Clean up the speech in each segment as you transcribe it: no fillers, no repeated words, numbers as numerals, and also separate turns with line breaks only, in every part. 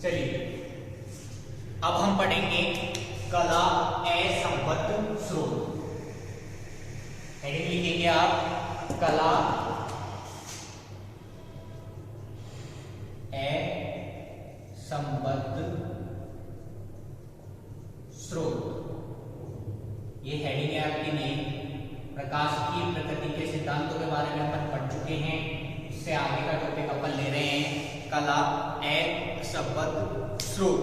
चलिए अब हम पढ़ेंगे कला असंबद्ध स्रोत। हेडिंग लिखेंगे आप कला असंबद्ध स्रोत। ये हेडिंग है आपकी नई। प्रकाश की प्रकृति के सिद्धांतों के बारे में अपन पढ़ चुके हैं। इससे आगे का टॉपिक अपन ले रहे हैं कला असंबद्ध स्रोत।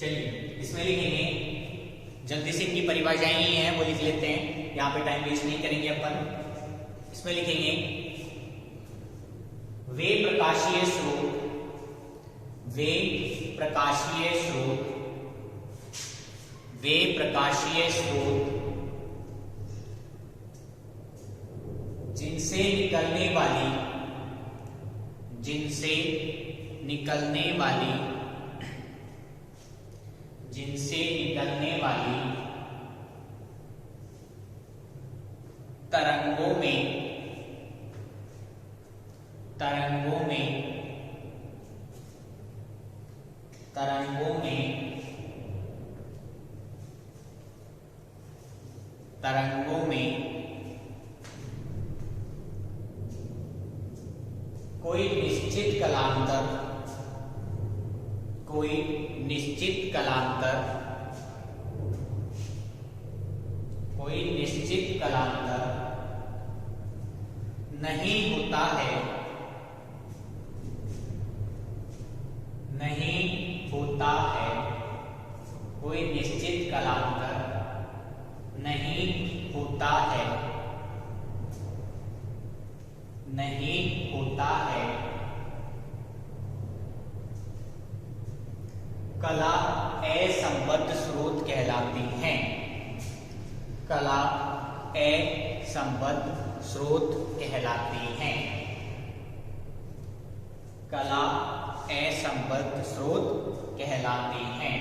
चलिए इसमें लिखेंगे, जल्दी से इनकी परिभाषाएं ही हैं वो लिख लेते हैं, यहाँ पे टाइम वेस्ट नहीं करेंगे अपन। इसमें लिखेंगे वे प्रकाशीय स्रोत, वे प्रकाशीय स्रोत, वे प्रकाशीय स्रोत जिनसे निकलने वाली, जिनसे निकलने वाली, जिनसे निकलने वाली तरंगों में, तरंगों में, तरंगों में, तरंगों में कोई निश्चित कलांतर, कोई निश्चित कलांतर, कोई निश्चित कलांतर नहीं होता है, नहीं होता है, कोई निश्चित कलांतर नहीं होता है, नहीं होता है। कला असंबद्ध स्रोत कहलाती हैं। कला असंबद्ध स्रोत कहलाती हैं। कला असंबद्ध स्रोत कहलाती हैं।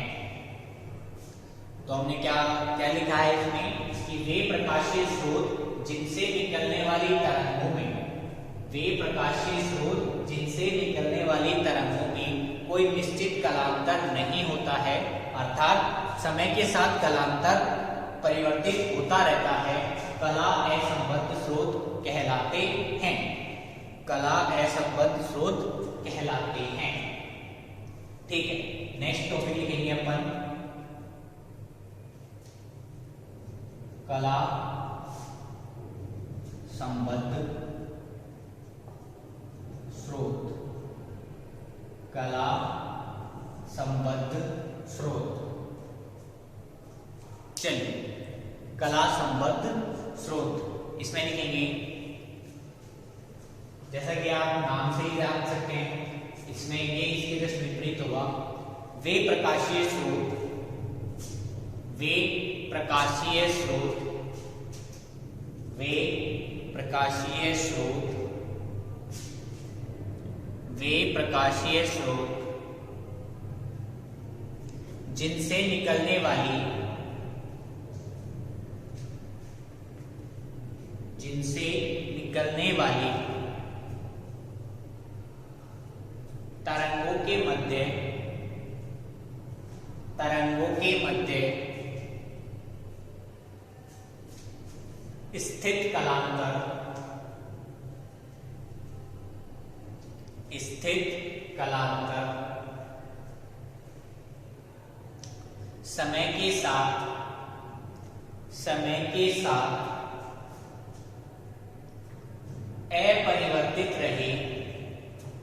तो हमने क्या क्या लिखा है इसमें कि वे प्रकाशीय स्रोत जिनसे निकलने वाली तरंगों में, वे प्रकाशीय स्रोत जिनसे निकलने वाली तरंगों में कोई निश्चित कलांतर नहीं होता है, अर्थात समय के साथ कलांतर परिवर्तित होता रहता है, कला असंबद्ध स्रोत कहलाते हैं। कला असंबद्ध स्रोत कहलाते हैं। ठीक है, नेक्स्ट टॉपिक लिखेंगे अपन कला संबद्ध स्रोत। कला संबद्ध स्रोत। चलिए कला संबद्ध स्रोत इसमें लिखेंगे, जैसा कि आप नाम से ही जान सकते हैं, इसमें ये इसके जस्ट विपरीत होगा। वे प्रकाशीय स्रोत, वे प्रकाशीय स्रोत, वे प्रकाशीय स्रोत, वे प्रकाशीय स्रोत जिनसे निकलने वाली, जिनसे निकलने वाली तरंगों के मध्य, तरंगों के मध्य स्थित कलांतर, स्थित कलांतर समय के साथ, समय के साथ अपरिवर्तित रहे,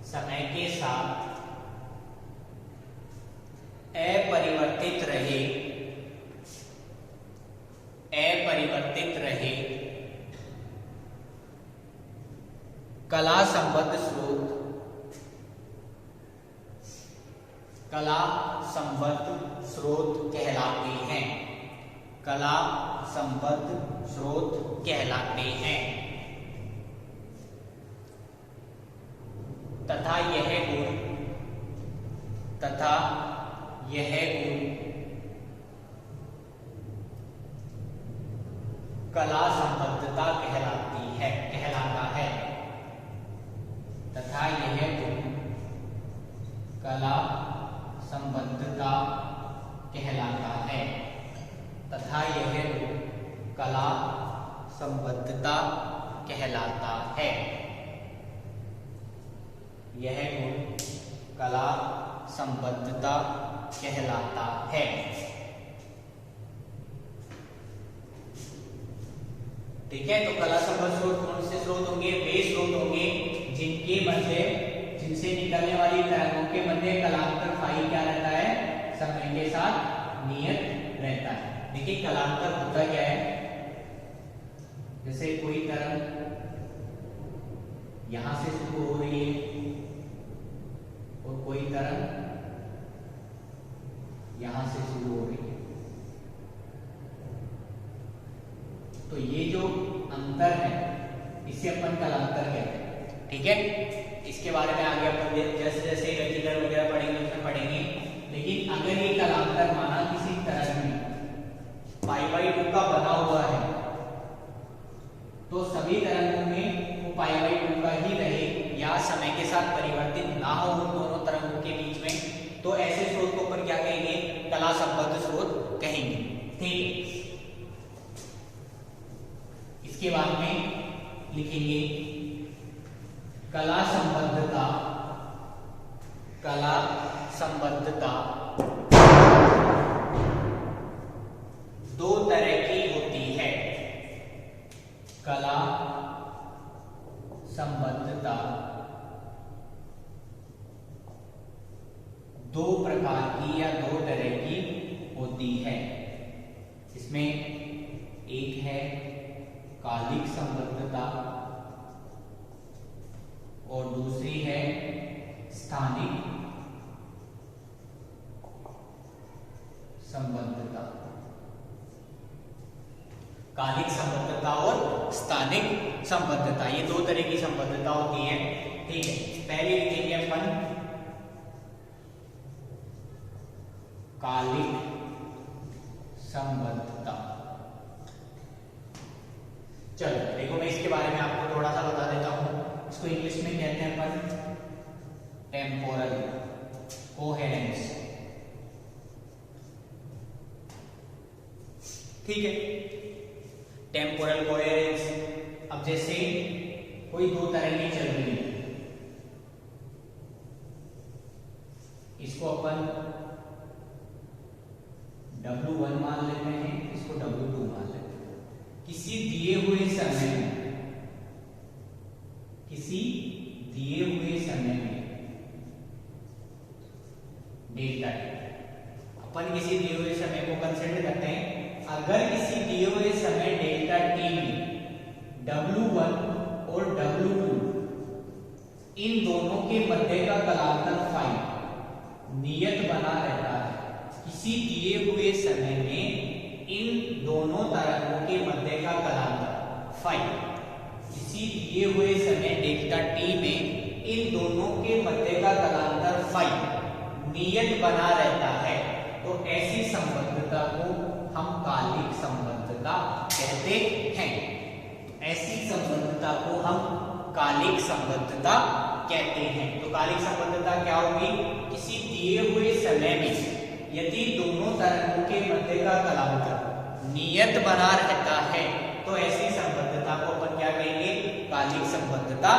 समय के साथ अपरिवर्तित रहे, अपरिवर्तित रहे कला संबद्ध स्रोत, कला संबद्ध स्रोत कहलाते हैं। कला संबद्ध स्रोत कहलाते हैं। तथा यह गुण, तथा यह गुण कला संबद्धता कहलाती है, कहलाता है। तथा यह गुण कला संबद्धता कहलाता है तथा यह कला संबद्धता कहलाता है। यह गुण कला संबद्धता कहलाता है। ठीक है, तो कला संबद्ध स्रोत कौन से स्रोत होंगे? वे स्रोत होंगे जिनसे निकलने वाली तरंगों के मध्य कलांतर फाई क्या रहता है? समय के साथ नियत रहता है। देखिए कलांतर होता क्या है? जैसे कोई तरंग यहां से शुरू हो रही है और कोई तरंग यहां से शुरू हो रही है, तो ये जो अंतर है इसे अपन कलांतर कहते हैं। ठीक है, इसके बारे में आगे अपन जैसे जैसे व्यतिकरण वगैरह पढ़ेंगे उसमें पढ़ेंगे। लेकिन अगर ये कलांतर माना किसी तरंग में पाई/2 का बना हुआ है तो सभी तरंगों में वो पाई/2 का ही रहे या समय के साथ परिवर्तित ना हो उन दोनों तरंगों के बीच में, तो ऐसे स्रोत को अपन क्या कहेंगे? कला संबद्ध स्रोत कहेंगे। ठीक है, इसके बाद में लिखेंगे कला संबद्धता। कला संबद्धता दो तरह की होती है। कला संबद्धता दो प्रकार की या दो तरह की होती है। इसमें एक है कालिक संबद्धता और दूसरी है स्थानिक संबद्धता। कालिक संबद्धता और स्थानिक संबद्धता, ये दो तरह की संबद्धता होती है। ठीक है, पहले लिखेंगे अपन कालिक संबद्धता। चलो देखो, मैं इसके बारे में आपको थोड़ा सा बता देता हूं। इसको इंग्लिश में कहते हैं अपन टेम्पोरल कोहेरेंस। ठीक है, टेम्पोरल कोहेरेंस। अब जैसे कोई दो तरंगें चल रही है, इसको अपन W1 मान लेते हैं, इसको W2 मान लेते हैं। किसी दिए हुए समय में डेल्टा टी, अपन किसी दिए हुए समय को कंसीडर करते हैं। अगर किसी दिए हुए समय डेल्टा टी में W1 और W2 इन दोनों के मध्य का कलांतर फाई नियत बना रहता है। किसी दिए हुए समय में इन दोनों तरंगों के मध्य का कलांतर फाई, किसी दिए हुए समय डेल्टा टी में इन दोनों के मध्य का कलांतर फाई नियत बना रहता है, तो ऐसी संबद्धता को हम कालिक संबद्धता कहते हैं। ऐसी संबद्धता को हम कालिक संबद्धता कहते हैं। तो कालिक संबद्धता क्या होगी? किसी दिए हुए समय में यदि दोनों तरंगों के मध्य का कलांतर नियत बना रहता है, तो ऐसी संबद्धता को अपन क्या कहेंगे? कालिक संबद्धता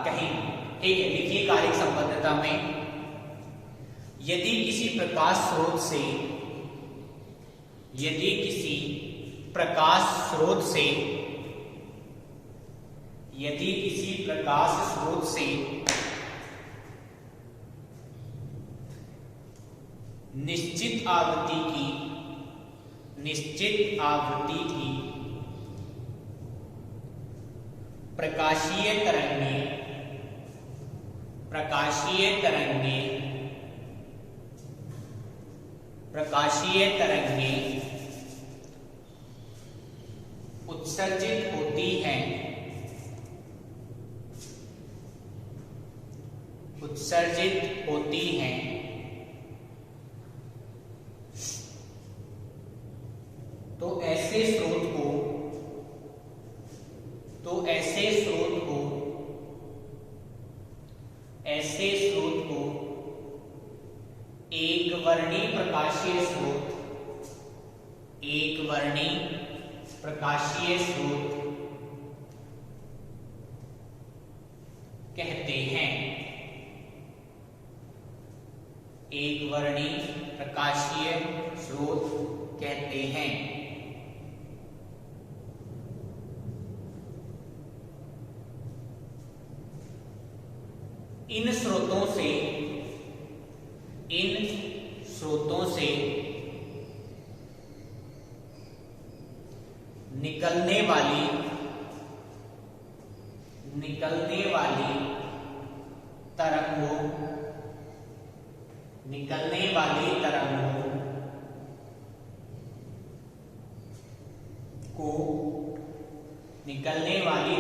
कहेंगे। ठीक है, लिखिए कालिक संबद्धता में यदि किसी प्रकाश स्रोत से निश्चित आवृत्ति की प्रकाशीय तरंगें उत्सर्जित होती हैं, तो ऐसे स्रोत को वर्णी प्रकाशीय स्रोत, एक वर्णी प्रकाशीय स्रोत कहते हैं। एक वर्णी प्रकाशीय स्रोत कहते हैं। इन स्रोतों से निकलने वाली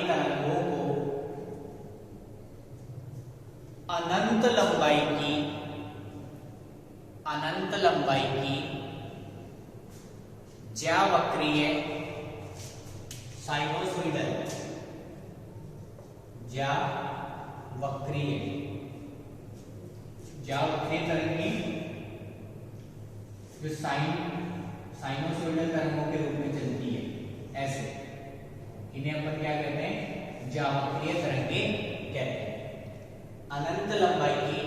तरंगों को अनंत लंबाई की ज्यावक्रीय साइनोसॉइडल तरंगें जो साइनोसॉइडल तरंगों के रूप में चलती है, ऐसे इन्हें अपन क्या कहते हैं? ज्यावक्रीय तरंगें कहते हैं। अनंत लंबाई की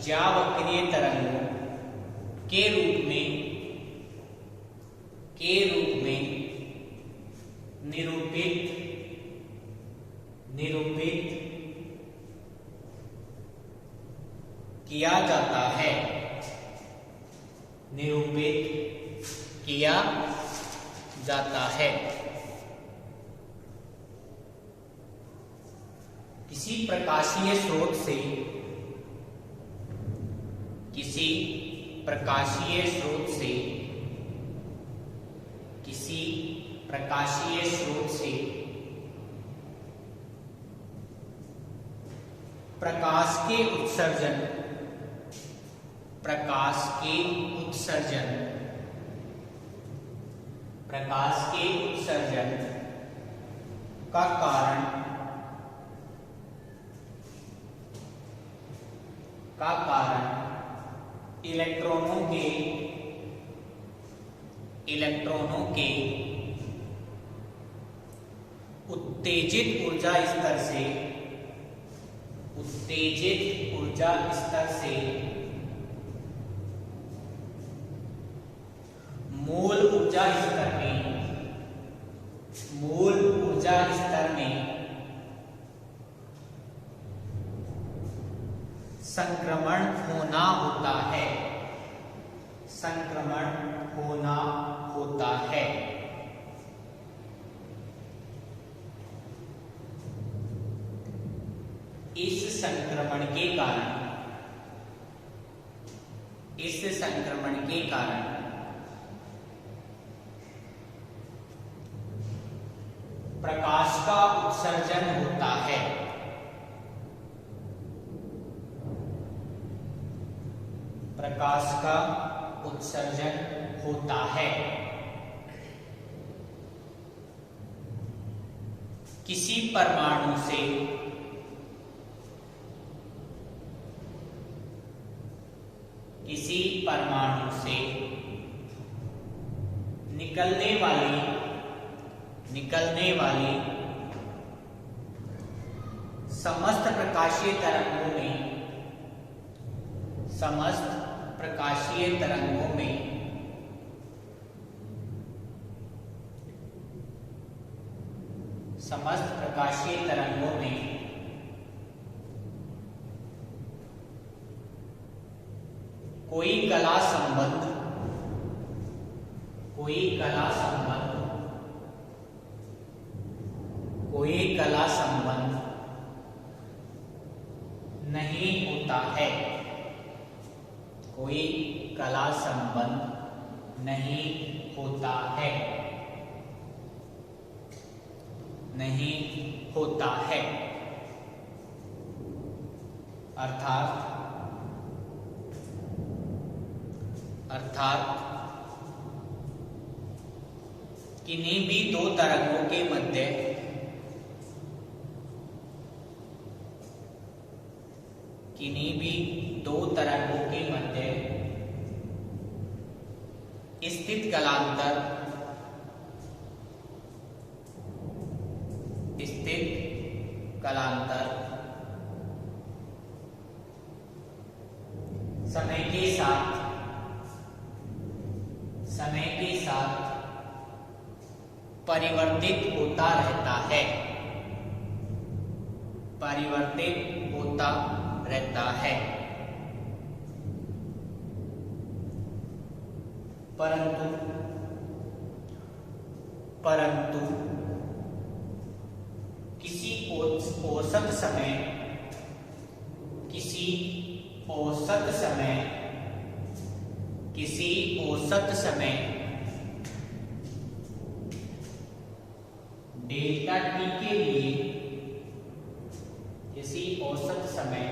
ज्यावक्रीय तरंगों के रूप में निरूपित किया जाता है। किसी प्रकाशीय स्रोत से प्रकाश के उत्सर्जन का कारण इलेक्ट्रॉनों के उत्तेजित ऊर्जा स्तर से मूल ऊर्जा स्तर में संक्रमण होना होता है। इस संक्रमण के कारण प्रकाश का उत्सर्जन होता है। किसी परमाणु से निकलने वाली समस्त प्रकाशीय तरंगों में कोई कला संबंध नहीं होता है। अर्थात किन्हीं भी दो तरंगों के मध्य स्थित कालांतर, स्थित कालांतर समय के साथ, समय के साथ परिवर्तित होता रहता है, परिवर्तित होता रहता है। परंतु परंतु किसी औसत समय, किसी औसत समय, किसी औसत समय डेल्टा टी के लिए, किसी औसत समय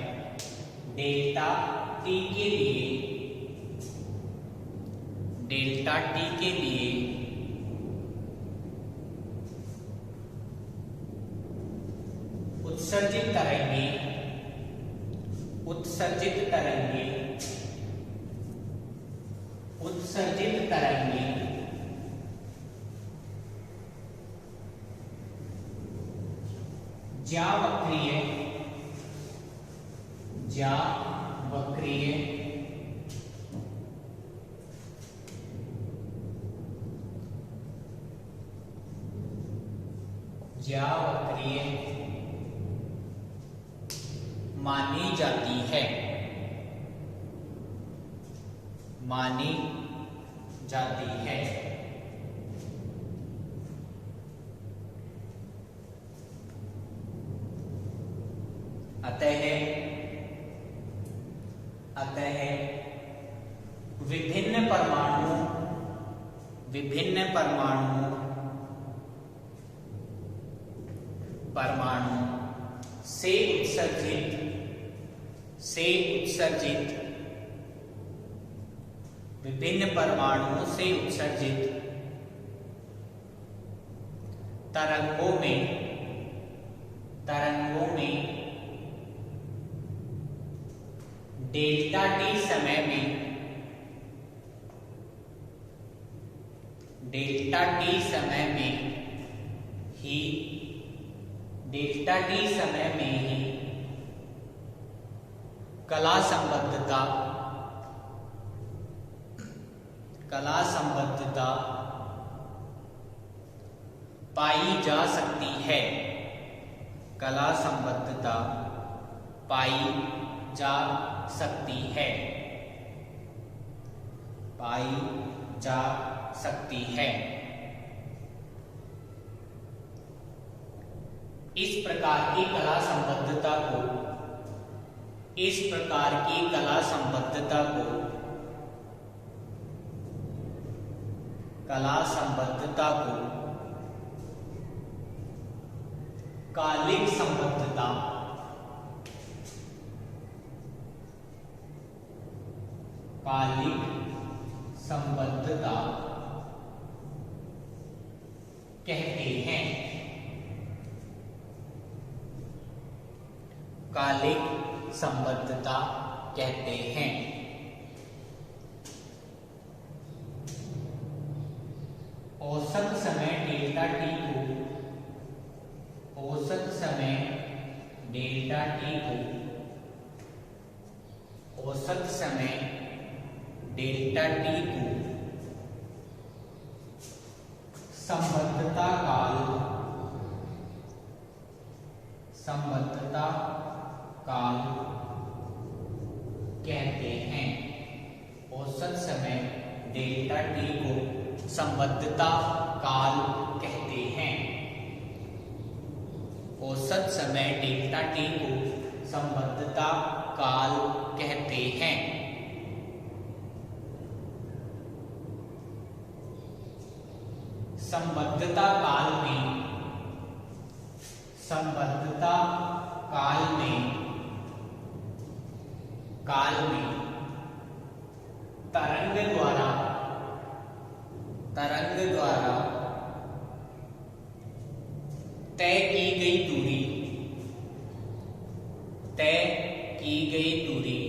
डेल्टा टी के लिए, डेल्टा टी के लिए उत्सर्जित तरंगें, उत्सर्जित तरंगें, उत्सर्जित तरंगें ज्यावक्रीय, ज्यावक्रीय ज्यावक्रीय मानी जाती है, मानी जाती है। अतः विभिन्न परमाणु, विभिन्न परमाणु, परमाणु से उत्सर्जित, से उत्सर्जित, विभिन्न परमाणुओं से उत्सर्जित तरंगों में, तरंगों में डेल्टा टी समय में, डेल्टा टी समय में ही, डेल्टा टी समय में ही कला संबद्धता, कला संबद्धता पाई जा सकती है, कला संबद्धता पाई जा सकती है, पाई जा सकती है। इस प्रकार की कला संबद्धता को, इस प्रकार की कला संबद्धता को, कला संबद्धता को कालिक संबद्धता, कालिक संबद्धता कहते हैं, कालिक संबद्धता कहते हैं। औसत समय डेल्टा टी को, औसत समय डेल्टा टी को, औसत समय डेल्टा टी को संबद्धता काल, संबद्धता काल कहते हैं। औसत समय डेल्टा टी को संबद्धता काल कहते हैं। औसत समय डेल्टा टी को संबद्धता काल कहते हैं। संबद्धता काल में, संबद्धता काल में, काल में तरंग द्वारा, तरंग द्वारा तय की गई दूरी, तय की गई दूरी,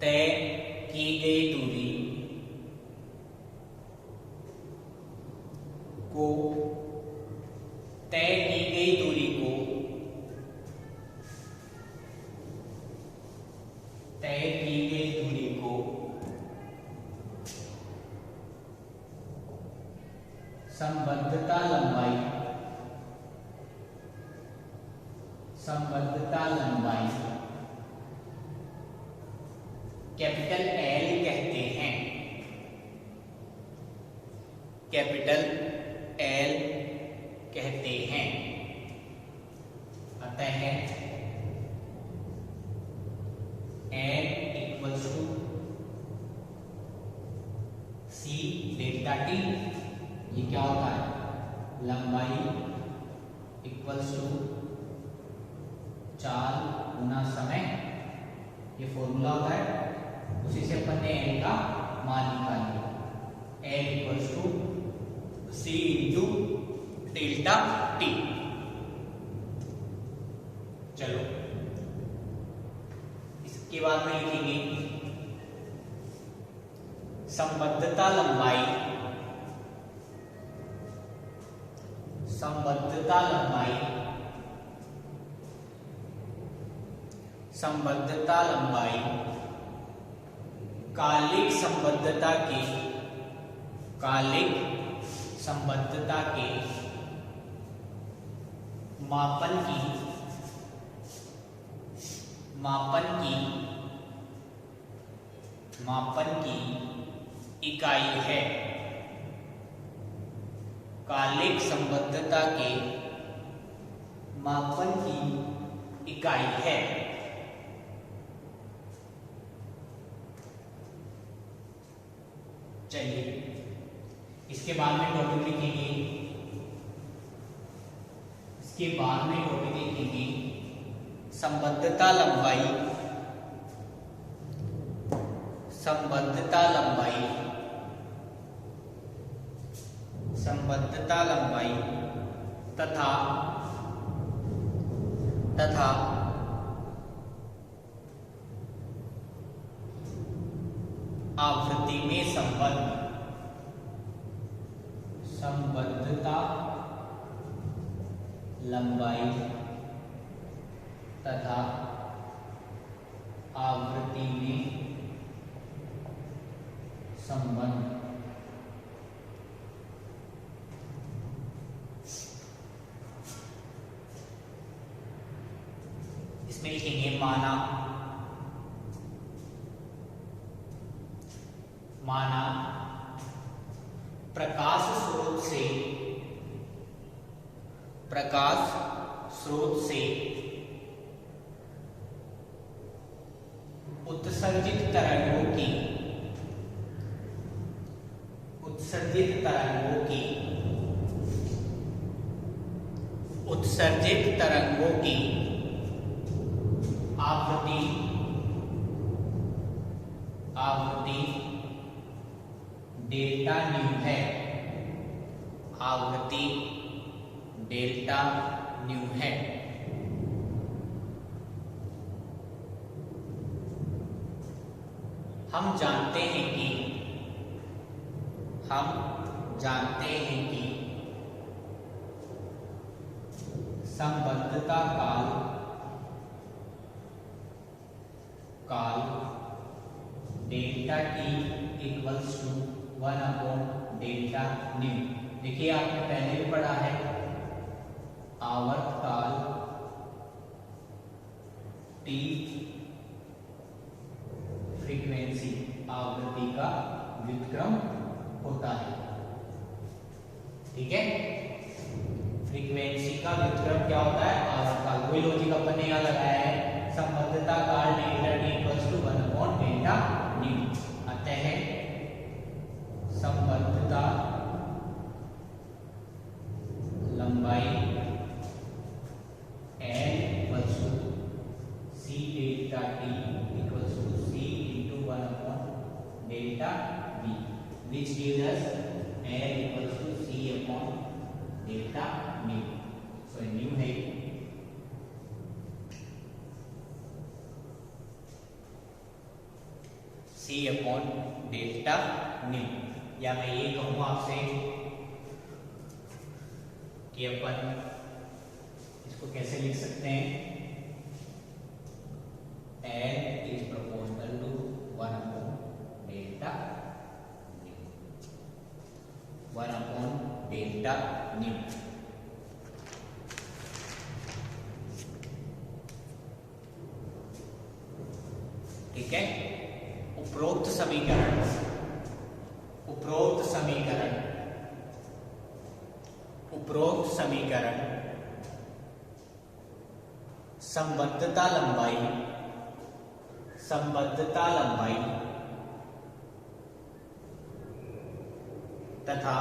तय की गई दूरी को तय की गई दूरी को संबद्धता लंबाई कैपिटल एल कहते हैं। कैपिटल एल कहते हैं। अतः L equals to C delta T. ये क्या होता है? लंबाई इक्वल्स टू चाल गुना समय। ये फॉर्मूला होता है, उसी से अपन ने एल का मान निकाल लिया। L equals to C into delta T. चलो इसके बाद में लिखेंगे संबद्धता लंबाई कालिक संबद्धता के मापन की इकाई है। कालिक संबद्धता के मापन की इकाई है। चलिए इसके बाद में टॉपिक लिखेंगे। संबद्धता लंबाई तथा आवृत्ति में संबद्धता लंबाई तथा आवृत्ति में संबंध। इसमें लिखेंगे माना प्रकाश स्रोत से उत्सर्जित तरंगों की आवृत्ति डेल्टा न्यू है। हम जानते हैं कि संबद्धता काल डेल्टा टी इक्वल्स टू 1/डेल्टा न्यू। देखिए आपने पहले भी पढ़ा है आवर्त काल टी फ्रीक्वेंसी आवृत्ति का व्युत्क्रम होता है। ठीक है, फ्रीक्वेंसी का व्युत्क्रम क्या होता है? आवर्त काल। वही लॉजिक अपन ने यहाँ लगाया है। संबद्धता काल डेल्टा टी इक्वल्स टू 1/डेल्टा न्यू। अतः संबद्धता लंबाई L equals to C delta T equals to C into 1/डेल्टा V, which gives us L equals to C upon delta mu. So mu है सी अपॉन डेल्टा न्यू। या मैं ये कहूँ आपसे कि अपन इसको कैसे लिख सकते हैं, L is proportional to 1 upon delta nu, 1 upon delta nu. ठीक है। उपरोक्त समीकरण संबद्धता लंबाई तथा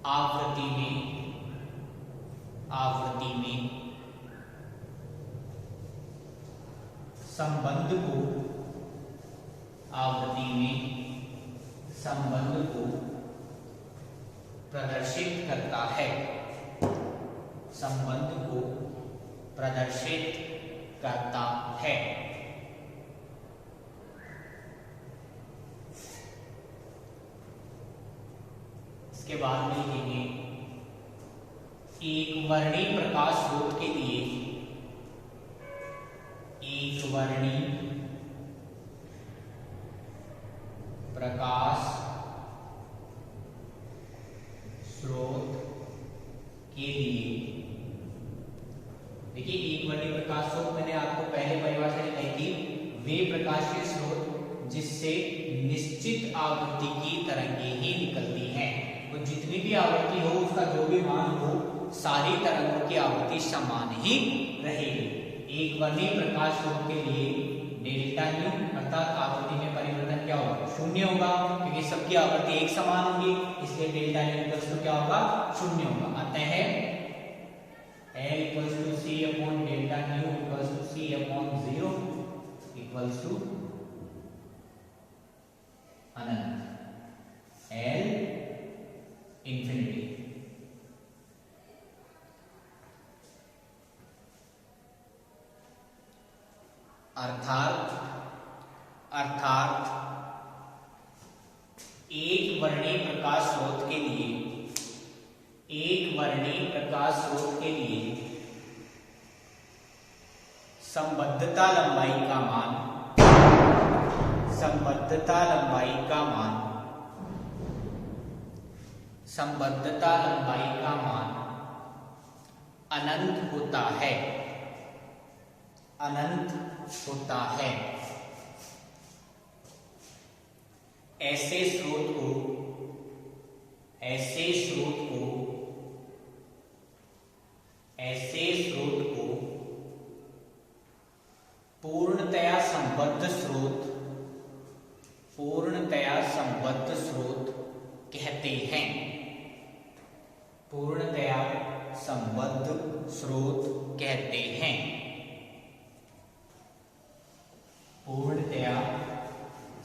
आवृत्ति में संबंध को प्रदर्शित करता है, इसके बाद में लिखेंगे एक वर्णी प्रकाश स्रोत के लिए देखिए एक वर्णी प्रकाश स्रोत मैंने आपको पहले परिभाषा दिखाई थी, वे प्रकाशीय स्रोत जिससे निश्चित आवृत्ति की तरंगें ही निकलती हैं। तो जितनी भी आवृत्ति हो उसका जो भी मान हो, सारी तरंगों की आवृत्ति समान ही रहेगी। एक वर्णी प्रकाश स्रोत के लिए डेल्टा न्यू अर्थात आवृत्ति में परिवर्तन क्या होगा, शून्य होगा, क्योंकि सबकी आवृत्ति एक समान होगी, इसलिए डेल्टा न्यू तो क्या होगा, शून्य होगा। अतः L equals to C upon delta nu equals to C upon 0 equals to Anant, L infinity. अर्थात एक वर्णी प्रकाश स्रोत के लिए संबद्धता लंबाई का मान अनंत होता है। ऐसे स्रोत को पूर्णतया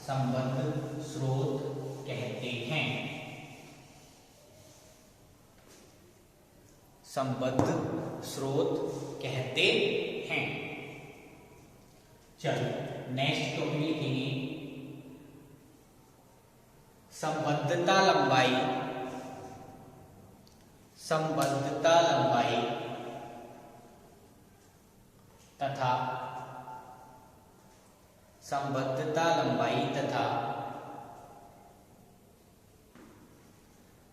संबद्ध स्रोत कहते हैं। संबद्ध स्रोत कहते हैं। चलो नेक्स्ट टॉपिक लिखेंगे संबद्धता लंबाई तथा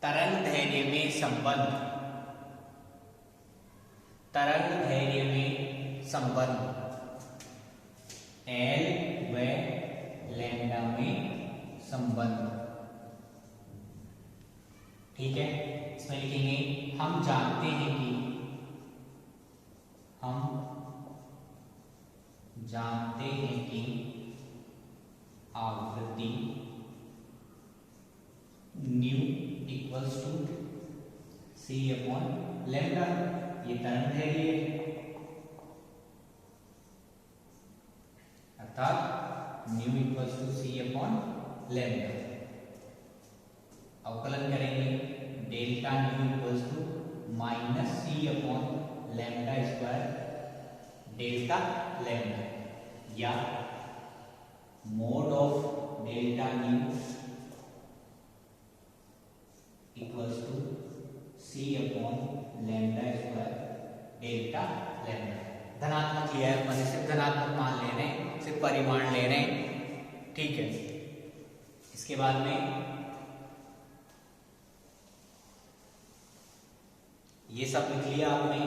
तरंग धैर्य में संबंध L व लैम्डा में संबंध। ठीक है, इसमें लिखेंगे हम जानते हैं कि आवृत्ति nu equals to C upon lambda, ये तरंग धैर्य है, अर्थात nu equals to C upon lambda. अवकलन करेंगे delta nu equals to minus C upon lambda square delta lambda, या mod of delta nu equals to C upon lambda square delta lambda. धनात्मक लिया है अपन, सिर्फ धनात्मक मान ले रहे हैं, सिर्फ परिमाण ले रहे हैं, ठीक है। इसके बाद में ये सब लिख लिया आपने।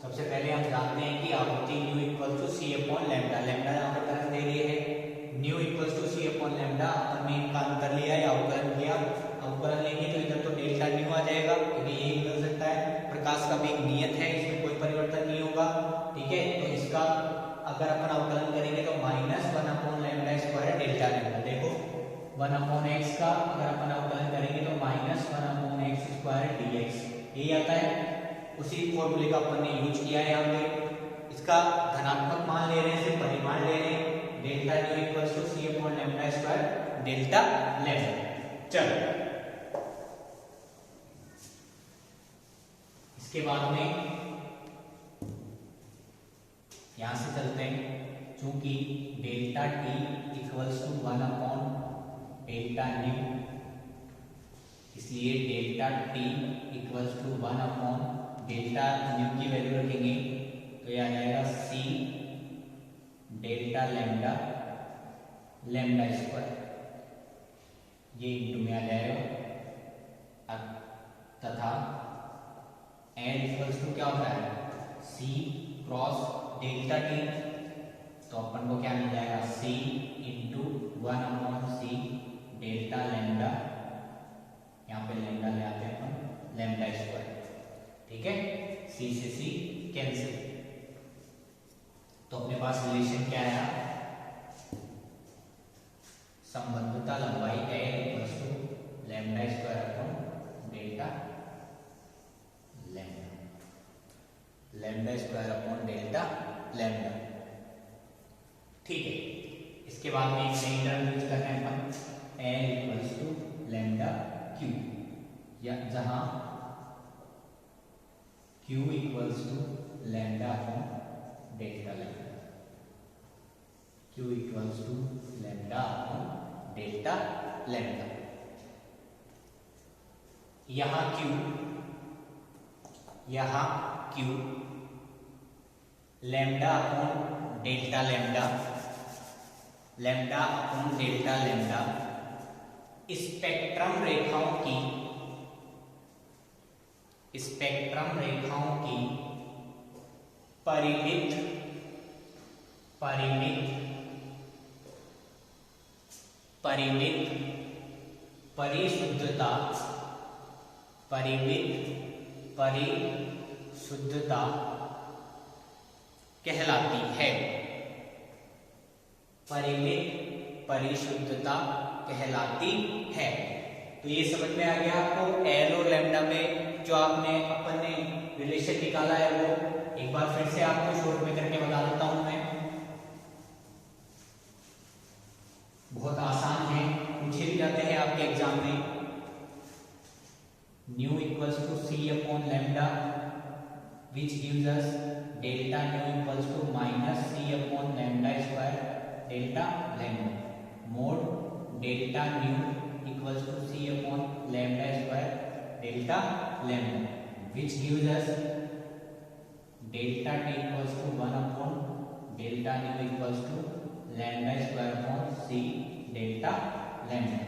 सबसे पहले हम जानते हैं कि आवृत्ति nu equal to C upon lambda, lambda यहाँ पर करंट दे दिए है, nu equal to C upon lambda, अपन ने इनका अंतर लिया या अवकलन किया। अवकलन लेंगे तो इधर तो डेल्टा न्यू आ जाएगा, क्योंकि ये बदल सकता है। प्रकाश का भी एक नियत है, इसमें कोई परिवर्तन नहीं होगा, ठीक है। तो इसका अगर अपन अवकलन करेंगे तो minus 1 upon lambda square delta lambda, देखो 1 अपॉन एक्स का अगर अपन अवकलन करेंगे तो minus 1 upon x square dx, यही आता है। उसी फॉर्मूले का अपन ने यूज किया है यहाँ पे। इसका धनात्मक मान ले रहे हैं, सिर्फ परिमाण ले रहे हैं, delta nu equals to C upon lambda square delta lambda. चलो इसके बाद में यहां से चलते हैं, चूंकि delta T equals to 1 upon delta nu, इसलिए delta T equals to 1 upon delta nu की वैल्यू रखेंगे तो यह आ जाएगा C delta lambda lambda square, ये इंटू में आ जाएगा, तथा एल इक्वल्स टू क्या होता है सी क्रॉस डेल्टा टी, तो अपन को क्या मिल जाएगा C into 1 upon C delta lambda, यहाँ पे लैम्डा ले आते हैं अपन लैम्डा स्क्वायर, ठीक है। सी से सी कैंसिल, तो अपने पास रिलेशन क्या आया, संबंधता लंबाई L equals to lambda square upon delta lambda, lambda square upon delta lambda, ठीक है। इसके बाद में एक नई टर्म यूज कर रहे हैं अपन, L equals to lambda Q, या जहां Q equals to lambda upon delta lambda, Q equals to lambda upon delta lambda. यहाँ Q lambda upon delta lambda, lambda upon delta lambda spectrum रेखाओं की परिमित परिशुद्धता कहलाती है, परिमित परिशुद्धता कहलाती है। तो ये समझ में आ गया आपको, एल और लैम्डा में जो आपने अपन ने रिलेशन निकाला है वो एक बार फिर से आपको शॉर्ट में करके बता देता हूं मैं, बहुत आसान है, पूछे भी जाते हैं आपके एग्जाम में। Nu equals to C upon lambda which gives us delta nu equals to minus C upon lambda square delta lambda, mod delta nu equals to C upon lambda square delta lambda which gives us delta t equals to 1 upon delta nu equals to lambda square upon c delta lambda,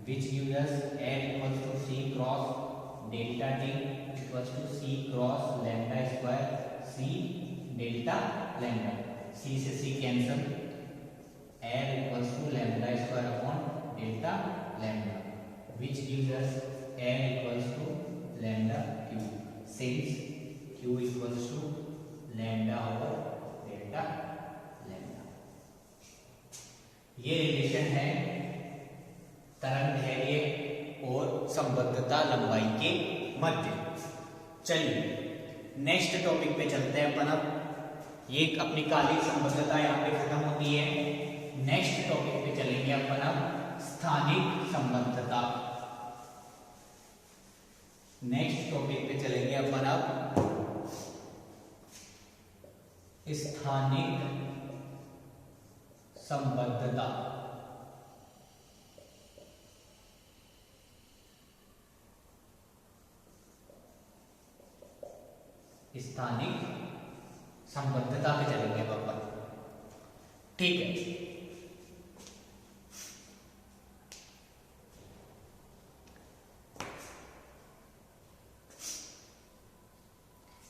which gives us L equals to c cross delta t equals to c cross lambda square c delta lambda, c से c cancel, L equals to lambda square upon delta lambda, which gives us L equals to lambda q, since q equals to lambda over delta lambda। ये relation है तरंग धैर्य और संबद्धता लंबाई के मध्य। चलिए नेक्स्ट टॉपिक पे चलते हैं अपन। अब ये अपनी कालिक संबद्धता यहाँ पे खत्म होती है। नेक्स्ट टॉपिक पे चलेंगे अपन अब स्थानिक संबद्धता। नेक्स्ट टॉपिक पे चलेंगे अपन अब, स्थानिक संबद्धता। स्थानिक संबद्धता पे चलेंगे अब अपन, ठीक है।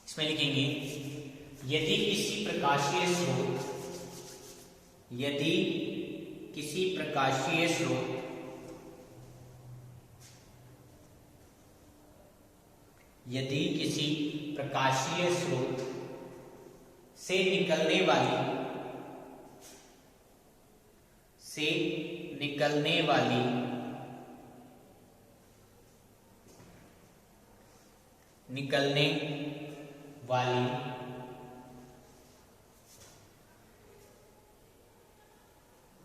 इसमें लिखेंगे यदि किसी प्रकाशीय स्रोत, यदि किसी प्रकाशीय स्रोत यदि किसी प्रकाशीय स्रोत से निकलने वाली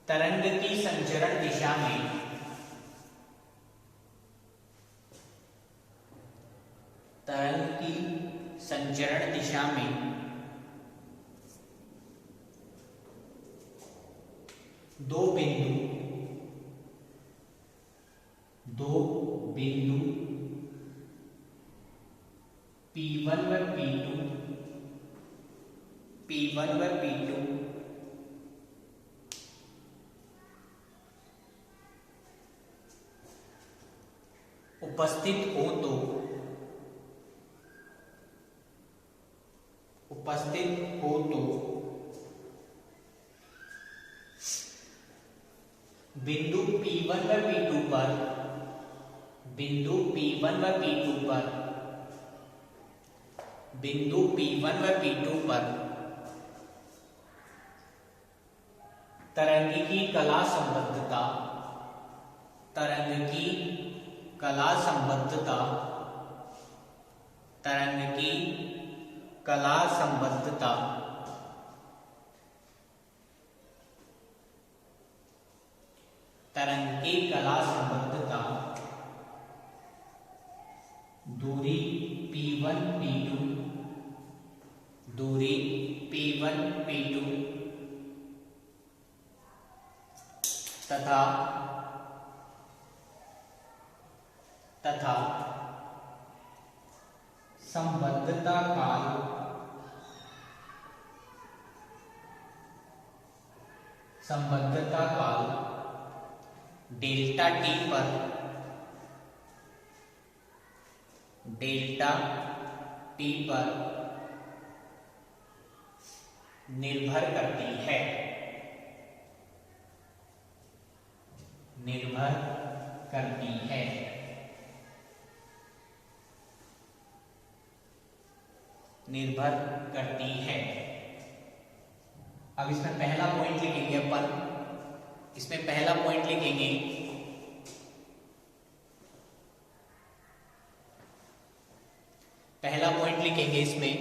तरंग की संचरण दिशा में दो बिंदु P1 व P2 उपस्थित हो तो बिंदु P1 व P2 पर तरंग की कला संबद्धता दूरी P1 P2 तथा संबद्धता काल डेल्टा टी पर निर्भर करती है। अब इसमें पहला पॉइंट लिखेंगे अपन, पहला पॉइंट लिखेंगे इसमें